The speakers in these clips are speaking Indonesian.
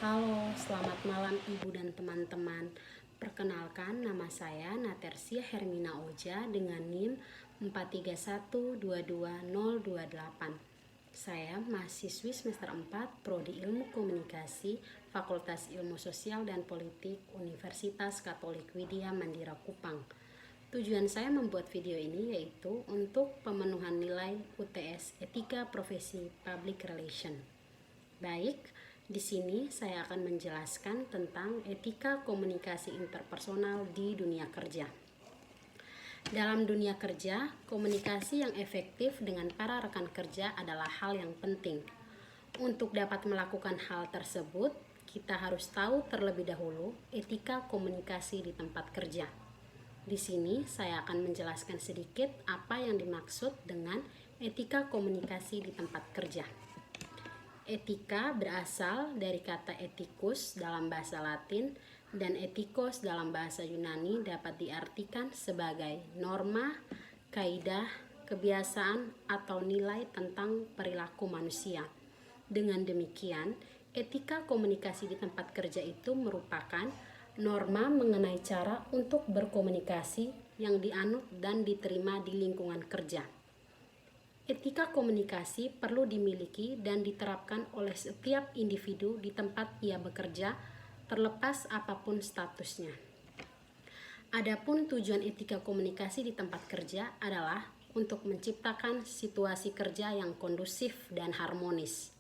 Halo, selamat malam Ibu dan teman-teman. Perkenalkan, nama saya Natersia Hermina Oja dengan NIM 431222028. Saya mahasiswi semester 4 Prodi Ilmu Komunikasi, Fakultas Ilmu Sosial dan Politik, Universitas Katolik Widya Mandira Kupang. Tujuan saya membuat video ini yaitu untuk pemenuhan nilai UTS Etika Profesi Public Relation. Baik, di sini saya akan menjelaskan tentang etika komunikasi interpersonal di dunia kerja. Dalam dunia kerja, komunikasi yang efektif dengan para rekan kerja adalah hal yang penting. Untuk dapat melakukan hal tersebut, kita harus tahu terlebih dahulu etika komunikasi di tempat kerja. Di sini saya akan menjelaskan sedikit apa yang dimaksud dengan etika komunikasi di tempat kerja. Etika berasal dari kata etikus dalam bahasa Latin dan etikos dalam bahasa Yunani dapat diartikan sebagai norma, kaidah, kebiasaan, atau nilai tentang perilaku manusia. Dengan demikian, etika komunikasi di tempat kerja itu merupakan norma mengenai cara untuk berkomunikasi yang dianut dan diterima di lingkungan kerja. Etika komunikasi perlu dimiliki dan diterapkan oleh setiap individu di tempat ia bekerja, terlepas apapun statusnya. Adapun tujuan etika komunikasi di tempat kerja adalah untuk menciptakan situasi kerja yang kondusif dan harmonis.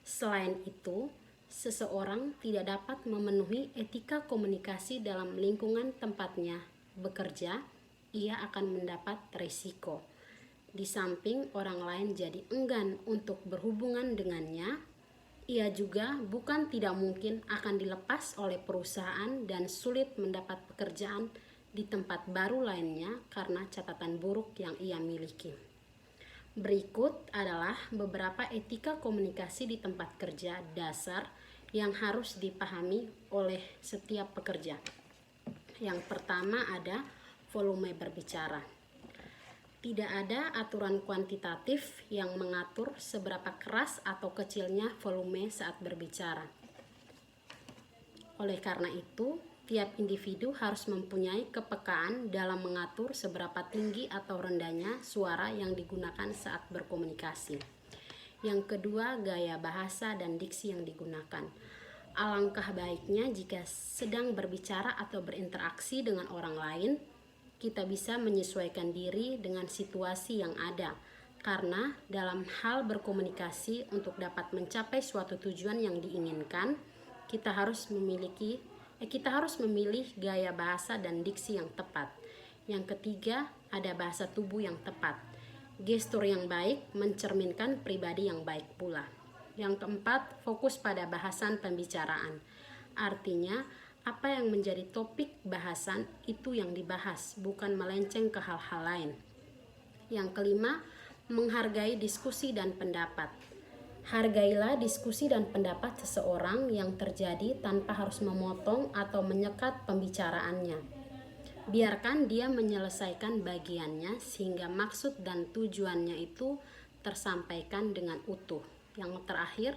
Selain itu, seseorang tidak dapat memenuhi etika komunikasi dalam lingkungan tempatnya bekerja, ia akan mendapat risiko. Di samping orang lain jadi enggan untuk berhubungan dengannya, ia juga bukan tidak mungkin akan dilepas oleh perusahaan dan sulit mendapat pekerjaan di tempat baru lainnya karena catatan buruk yang ia miliki. Berikut adalah beberapa etika komunikasi di tempat kerja dasar yang harus dipahami oleh setiap pekerja. Yang pertama ada volume berbicara. Tidak ada aturan kuantitatif yang mengatur seberapa keras atau kecilnya volume saat berbicara. Oleh karena itu, tiap individu harus mempunyai kepekaan dalam mengatur seberapa tinggi atau rendahnya suara yang digunakan saat berkomunikasi. Yang kedua, gaya bahasa dan diksi yang digunakan. Alangkah baiknya jika sedang berbicara atau berinteraksi dengan orang lain, kita bisa menyesuaikan diri dengan situasi yang ada, karena dalam hal berkomunikasi untuk dapat mencapai suatu tujuan yang diinginkan, kita harus memilih gaya bahasa dan diksi yang tepat. Yang ketiga, ada bahasa tubuh yang tepat. Gestur yang baik mencerminkan pribadi yang baik pula. Yang keempat, fokus pada bahasan pembicaraan. Artinya, apa yang menjadi topik bahasan itu yang dibahas, bukan melenceng ke hal-hal lain. Yang kelima, menghargai diskusi dan pendapat. Hargailah diskusi dan pendapat seseorang yang terjadi tanpa harus memotong atau menyekat pembicaraannya. Biarkan dia menyelesaikan bagiannya sehingga maksud dan tujuannya itu tersampaikan dengan utuh. Yang terakhir,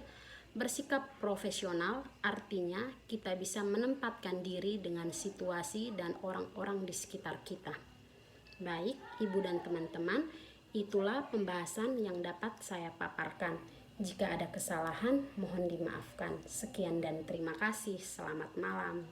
bersikap profesional artinya kita bisa menempatkan diri dengan situasi dan orang-orang di sekitar kita. Baik, Ibu dan teman-teman, itulah pembahasan yang dapat saya paparkan. Jika ada kesalahan, mohon dimaafkan. Sekian dan terima kasih. Selamat malam.